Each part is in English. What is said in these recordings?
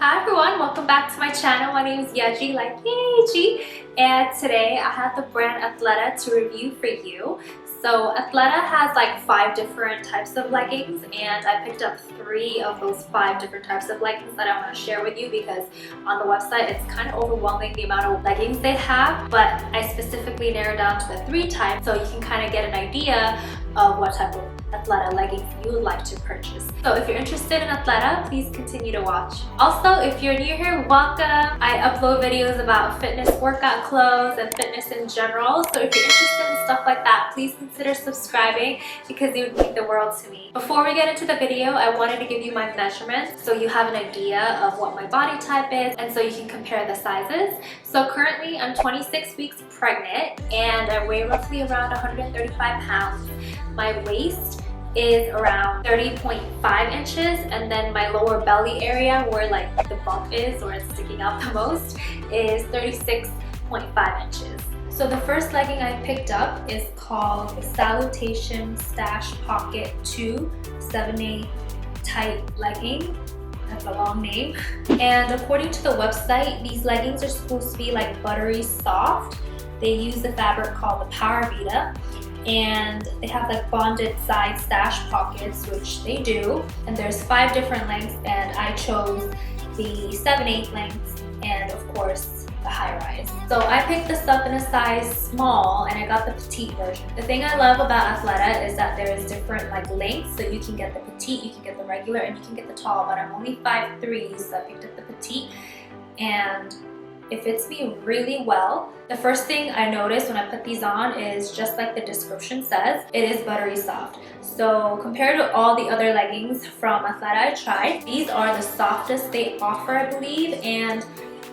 Hi everyone, welcome back to my channel. My name is Yeji, like Yeji, and today I have the brand Athleta to review for you. So Athleta has like 5 different types of leggings, and I picked up 3 of those 5 different types of leggings that I want to share with you because on the website it's kind of overwhelming the amount of leggings they have, but I specifically narrowed down to the 3 types so you can kind of get an idea of what type of Athleta leggings you would like to purchase. So if you're interested in Athleta, please continue to watch. Also, if you're new here, welcome. I upload videos about fitness workout clothes and fitness in general. So if you're interested in stuff like that, please consider subscribing because it would mean the world to me. Before we get into the video, I wanted to give you my measurements so you have an idea of what my body type is and so you can compare the sizes. So currently I'm 26 weeks pregnant and I weigh roughly around 135 pounds. My waist is around 30.5 inches, and then my lower belly area where like the bump is or it's sticking out the most is 36.5 inches. So the first legging I picked up is called the Salutation Stash Pocket 2 7/8 tight legging. That's a long name. And according to the website, these leggings are supposed to be like buttery soft. They use the fabric called the Power Vita, and they have like bonded side stash pockets, which they do, and there's 5 different lengths, and I chose the 7/8 length and of course the high rise. So I picked this up in a size small and I got the petite version. The thing I love about Athleta is that there is different like lengths, so you can get the petite, you can get the regular, and you can get the tall, but I'm only 5'3", so I picked up the petite and it fits me really well. The first thing I noticed when I put these on is just like the description says, it is buttery soft. So compared to all the other leggings from Athleta I tried, these are the softest they offer, I believe, and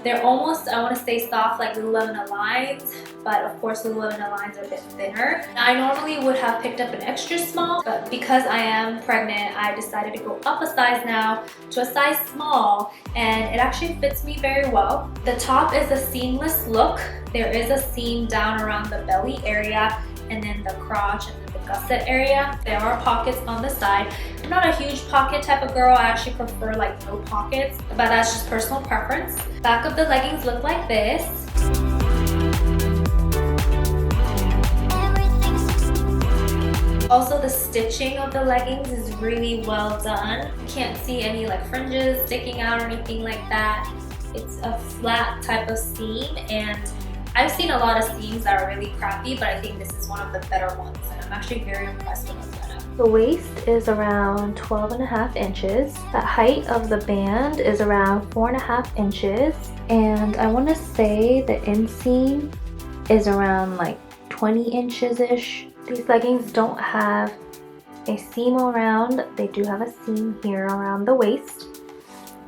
they're almost, I want to say soft like Lululemon Aligns, but of course Lululemon Aligns are a bit thinner. Now, I normally would have picked up an extra small, but because I am pregnant, I decided to go up a size now to a size small, and it actually fits me very well. The top is a seamless look. There is a seam down around the belly area, and then the crotch and then the gusset area. There are pockets on the side. I'm not a huge pocket type of girl. I actually prefer like no pockets, but that's just personal preference. Back of the leggings look like this. Also, the stitching of the leggings is really well done. You can't see any like fringes sticking out or anything like that. It's a flat type of seam, and I've seen a lot of seams that are really crappy, but I think this is one of the better ones, and I'm actually very impressed with Athleta. The waist is around 12.5 inches. The height of the band is around 4.5 inches, and I want to say the inseam is around like 20 inches-ish. These leggings don't have a seam around. They do have a seam here around the waist,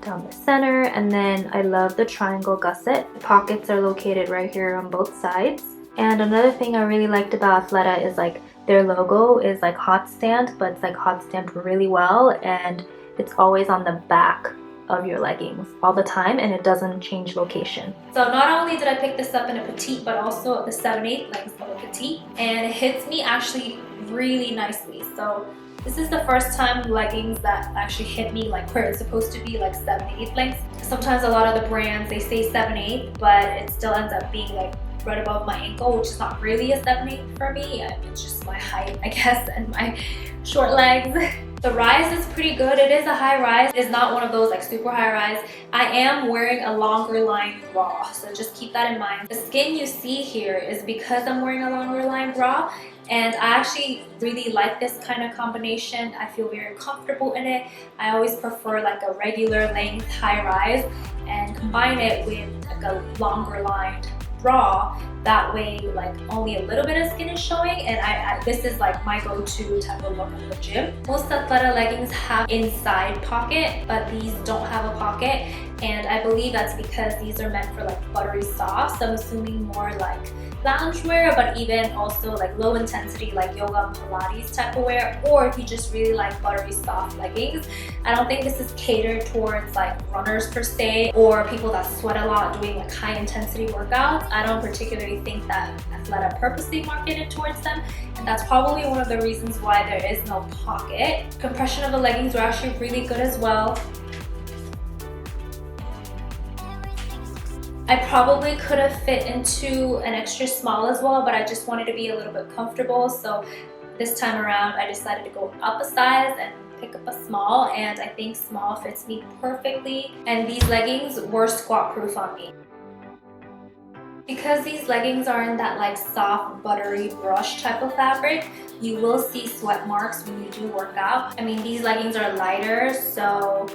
down the center, and then I love the triangle gusset. The pockets are located right here on both sides. And another thing I really liked about Athleta is like their logo is like hot stamped, but it's like hot stamped really well, and it's always on the back of your leggings all the time, and it doesn't change location. So not only did I pick this up in a petite, but also the 7/8 length of a petite, and it hits me actually really nicely. So this is the first time leggings that actually hit me like where it's supposed to be like 7/8 length. Sometimes a lot of the brands, they say 7/8, but it still ends up being like right above my ankle, which is not really a 7/8 for me. It's just my height, I guess, and my short legs. The rise is pretty good. It is a high rise. It's not one of those like super high rise. I am wearing a longer line bra, so just keep that in mind. The skin you see here is because I'm wearing a longer line bra, and I actually really like this kind of combination. I feel very comfortable in it. I always prefer like a regular length high rise and combine it with like a longer lined bra. That way like only a little bit of skin is showing, and this is like my go-to type of look at the gym. Most Athleta leggings have inside pocket, but these don't have a pocket, and I believe that's because these are meant for like buttery soft, so I'm assuming more like loungewear, but even also like low intensity like yoga and Pilates type of wear, or if you just really like buttery soft leggings. I don't think this is catered towards like runners per se, or people that sweat a lot doing like high intensity workouts. I don't particularly think that Athleta purposely marketed towards them, and that's probably one of the reasons why there is no pocket. Compression of the leggings were actually really good as well. I probably could have fit into an extra small as well, but I just wanted to be a little bit comfortable. So this time around, I decided to go up a size and pick up a small, and I think small fits me perfectly. And these leggings were squat proof on me. Because these leggings are in that like soft, buttery brush type of fabric, you will see sweat marks when you do work out. I mean, these leggings are lighter, so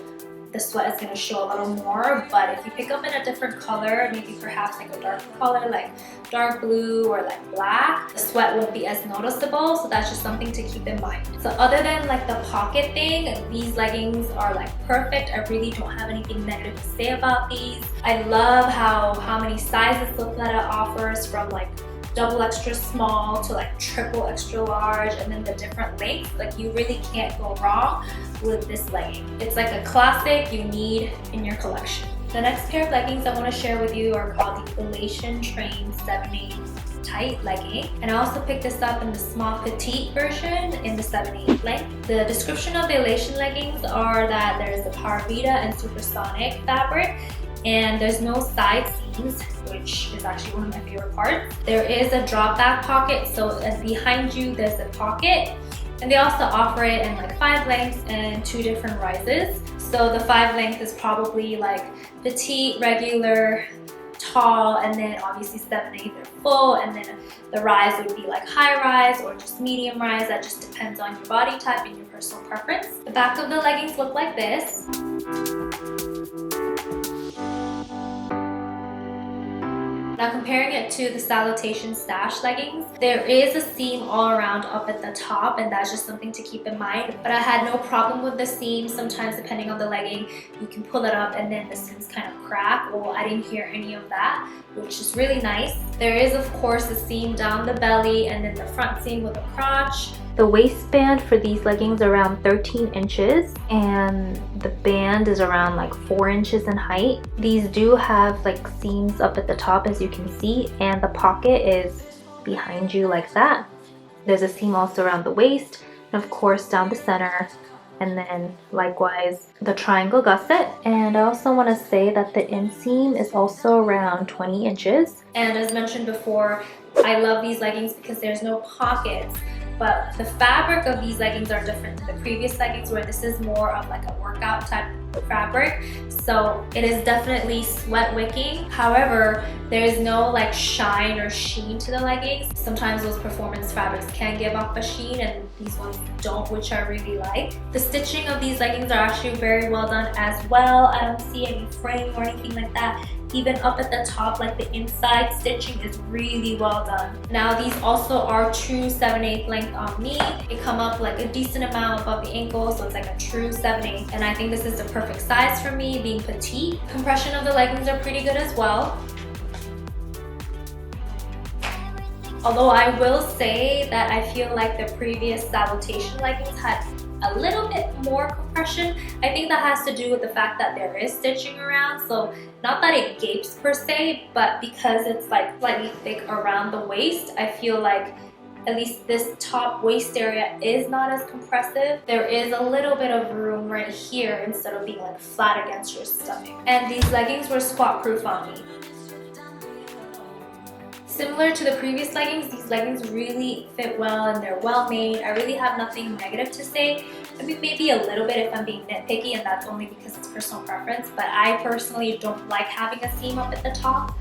the sweat is going to show a little more, but if you pick up in a different color, maybe perhaps like a dark color like dark blue or like black, the sweat won't be as noticeable. So that's just something to keep in mind. So other than like the pocket thing, these leggings are like perfect. I really don't have anything negative to say about these. I love how many sizes Athleta offers, from like double extra small to like triple extra large, and then the different lengths. Like, you really can't go wrong with this legging. It's like a classic you need in your collection. The next pair of leggings I want to share with you are called the Salutation Train 7/8 tight legging, and I also picked this up in the small petite version in the 7/8 length. The description of the Salutation leggings are that there's the Power Vita and Supersonic fabric, and there's no side seams, which is actually one of my favorite parts. There is a drop back pocket, so behind you there's a pocket, and they also offer it in like 5 lengths and 2 different rises. So the 5 length is probably like petite, regular, tall, and then obviously 7/8 are full, and then the rise would be like high rise or just medium rise. That just depends on your body type and your personal preference. The back of the leggings look like this. Now comparing it to the Salutation Stash leggings, there is a seam all around up at the top, and that's just something to keep in mind. But I had no problem with the seam. Sometimes depending on the legging, you can pull it up and then the seams kind of crack. Well, I didn't hear any of that, which is really nice. There is of course a seam down the belly, and then the front seam with the crotch. The waistband for these leggings are around 13 inches, and the band is around like 4 inches in height. These do have like seams up at the top, as you can see, and the pocket is behind you like that. There's a seam also around the waist, and of course down the center, and then likewise the triangle gusset. And I also want to say that the inseam is also around 20 inches. And as mentioned before, I love these leggings because there's no pockets. But the fabric of these leggings are different to the previous leggings, where this is more of like a workout type of fabric. So it is definitely sweat wicking. However, there is no like shine or sheen to the leggings. Sometimes those performance fabrics can give off a sheen, and these ones don't, which I really like. The stitching of these leggings are actually very well done as well. I don't see any fraying or anything like that. Even up at the top, like the inside stitching is really well done. Now these also are true 7/8 length on me. They come up like a decent amount above the ankle, so it's like a true 7/8, and I think this is the perfect size for me, being petite. Compression of the leggings are pretty good as well. Although I will say that I feel like the previous Salutation leggings had a little bit more compression. I think that has to do with the fact that there is stitching around. So not that it gapes per se, but because it's like slightly thick around the waist, I feel like at least this top waist area is not as compressive. There is a little bit of room right here instead of being like flat against your stomach. And these leggings were squat proof on me. Similar to the previous leggings, these leggings really fit well and they're well made. I really have nothing negative to say. I mean, maybe a little bit if I'm being nitpicky, and that's only because it's personal preference, but I personally don't like having a seam up at the top.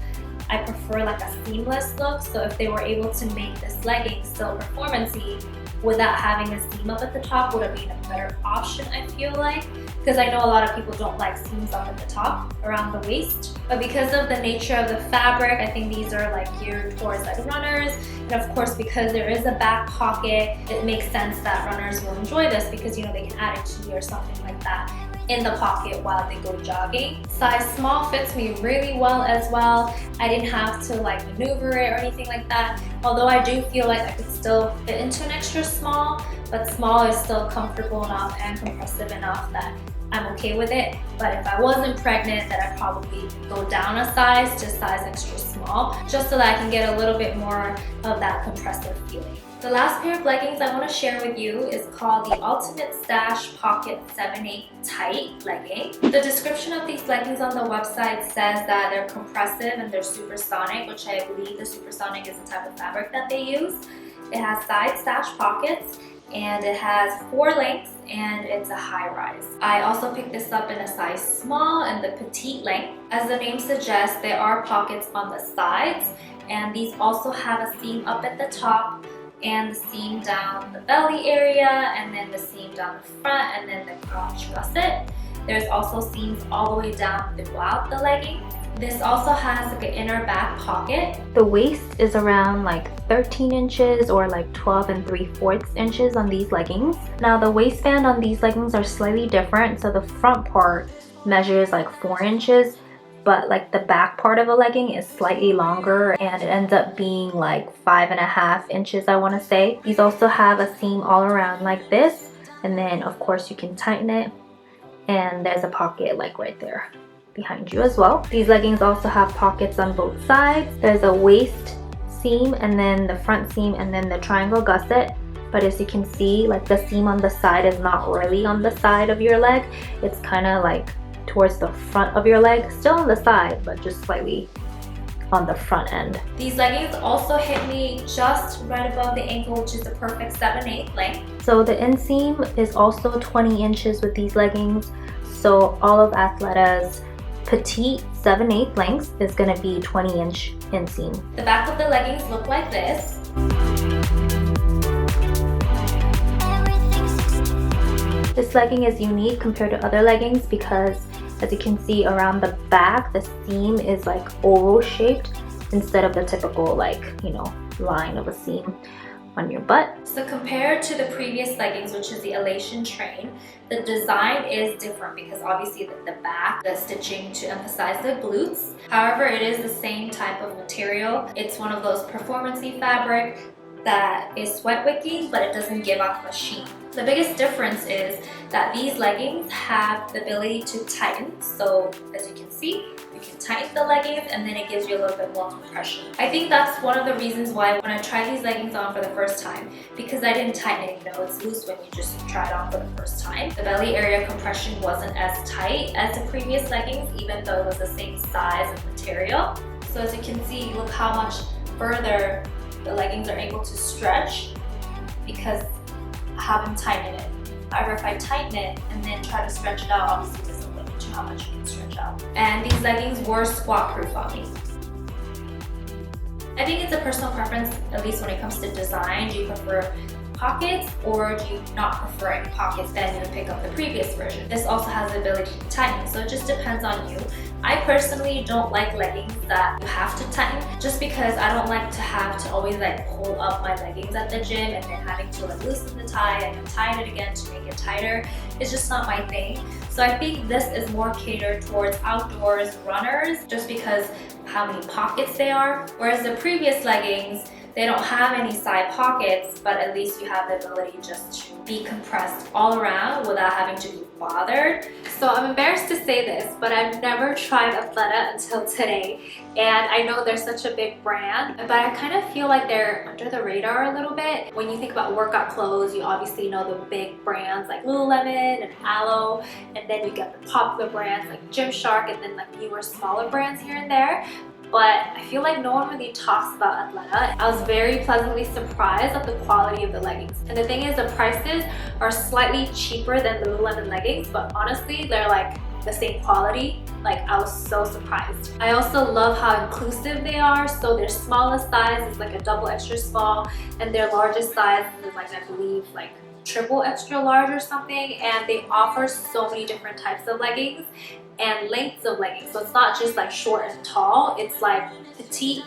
I prefer like a seamless look, so if they were able to make this legging still performance-y without having a seam up at the top would have been a better option, I feel like, because I know a lot of people don't like seams up at the top around the waist. But because of the nature of the fabric, I think these are like geared towards like runners, and of course because there is a back pocket, it makes sense that runners will enjoy this because, you know, they can add a key or something like that in the pocket while they go jogging. Size small fits me really well as well. I didn't have to like maneuver it or anything like that, although I do feel like I could still fit into an extra small, but small is still comfortable enough and compressive enough that I'm okay with it. But if I wasn't pregnant, then I'd probably go down a size to size extra small, just so that I can get a little bit more of that compressive feeling. The last pair of leggings I want to share with you is called the Ultimate Stash Pocket 7/8 Tight Legging. The description of these leggings on the website says that they're compressive and they're supersonic, which I believe the supersonic is the type of fabric that they use. It has side stash pockets and it has 4 lengths and it's a high rise. I also picked this up in a size small and the petite length. As the name suggests, there are pockets on the sides, and these also have a seam up at the top and the seam down the belly area, and then the seam down the front, and then the crotch gusset. There's also seams all the way down throughout the legging. This also has like an inner back pocket. The waist is around like 13 inches or like 12 3/4 inches on these leggings. Now the waistband on these leggings are slightly different. So the front part measures like 4 inches, but like the back part of a legging is slightly longer and it ends up being like 5.5 inches, I want to say. These also have a seam all around like this, and then of course you can tighten it, and there's a pocket like right there behind you as well. These leggings also have pockets on both sides. There's a waist seam and then the front seam and then the triangle gusset, but as you can see, like the seam on the side is not really on the side of your leg. It's kind of like towards the front of your leg, still on the side but just slightly on the front end. These leggings also hit me just right above the ankle, which is the perfect 7/8 length. So the inseam is also 20 inches with these leggings. So all of Athleta's petite 7/8 lengths is going to be 20-inch inseam. The back of the leggings look like this. This legging is unique compared to other leggings because, as you can see around the back, the seam is like oval shaped instead of the typical line of a seam on your butt. So compared to the previous leggings, which is the elation train, the design is different because obviously the back, the stitching to emphasize the glutes. However, it is the same type of material. It's one of those performance-y fabric that is sweat wicking, but it doesn't give off a sheen. The biggest difference is that these leggings have the ability to tighten. So as you can see, you can tighten the leggings and then it gives you a little bit more compression. I think that's one of the reasons why when I tried these leggings on for the first time, because I didn't tighten it, it's loose when you just try it on for the first time. The belly area compression wasn't as tight as the previous leggings, even though it was the same size and material. So as you can see, look how much further the leggings are able to stretch because I haven't tightened it. However, if I tighten it and then try to stretch it out, obviously there's a limit to how much you can stretch out. And these leggings were squat proof on me. I think it's a personal preference, at least when it comes to design. Do you prefer pockets or do you not prefer any pockets? Then you would pick up the previous version. This also has the ability to tighten, so it just depends on you. I personally don't like leggings that you have to tighten, just because I don't like to have to always pull up my leggings at the gym and then having to loosen the tie and then tighten it again to make it tighter. It's just not my thing. So I think this is more catered towards outdoors runners, just because how many pockets they are. Whereas the previous leggings, they don't have any side pockets, but at least you have the ability just to be compressed all around without having to be bothered. So I'm embarrassed to say this, but I've never tried Athleta until today. And I know they're such a big brand, but I kind of feel like they're under the radar a little bit. When you think about workout clothes, you obviously know the big brands like Lululemon and Aloe, and then you get the popular brands like Gymshark, and then newer, smaller brands here and there. But I feel like no one really talks about Athleta. I was very pleasantly surprised at the quality of the leggings. And the thing is, the prices are slightly cheaper than the Lululemon leggings, but honestly, they're the same quality. I was so surprised. I also love how inclusive they are. So their smallest size is a double extra small, and their largest size is I believe triple extra large or something. And they offer so many different types of leggings and lengths of leggings. So it's not just short and tall, it's petite,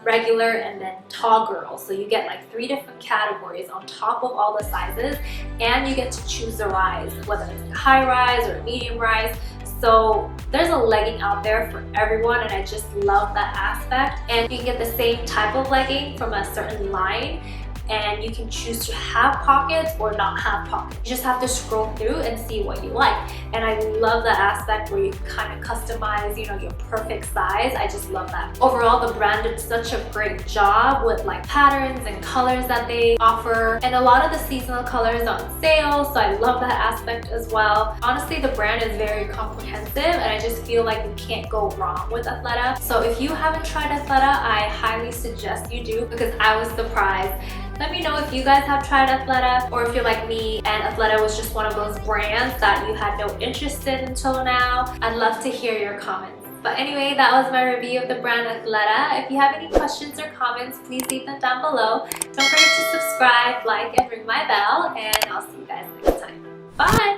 regular, and then tall girl. So you get 3 different categories on top of all the sizes, and you get to choose a rise, whether it's a high rise or a medium rise. So there's a legging out there for everyone, and I just love that aspect. And you can get the same type of legging from a certain line and you can choose to have pockets or not have pockets. You just have to scroll through and see what you like. And I love that aspect where you kind of customize, you know, your perfect size. I just love that. Overall, the brand did such a great job with like patterns and colors that they offer, and a lot of the seasonal colors on sale, so I love that aspect as well. Honestly, the brand is very comprehensive, and I just feel like you can't go wrong with Athleta. So if you haven't tried Athleta, I highly suggest you do, because I was surprised. Let me know if you guys have tried Athleta, or if you're like me and Athleta was just one of those brands that you had no interest in until now. I'd love to hear your comments. But anyway, that was my review of the brand Athleta. If you have any questions or comments, please leave them down below. Don't forget to subscribe, like, and ring my bell, and I'll see you guys next time. Bye!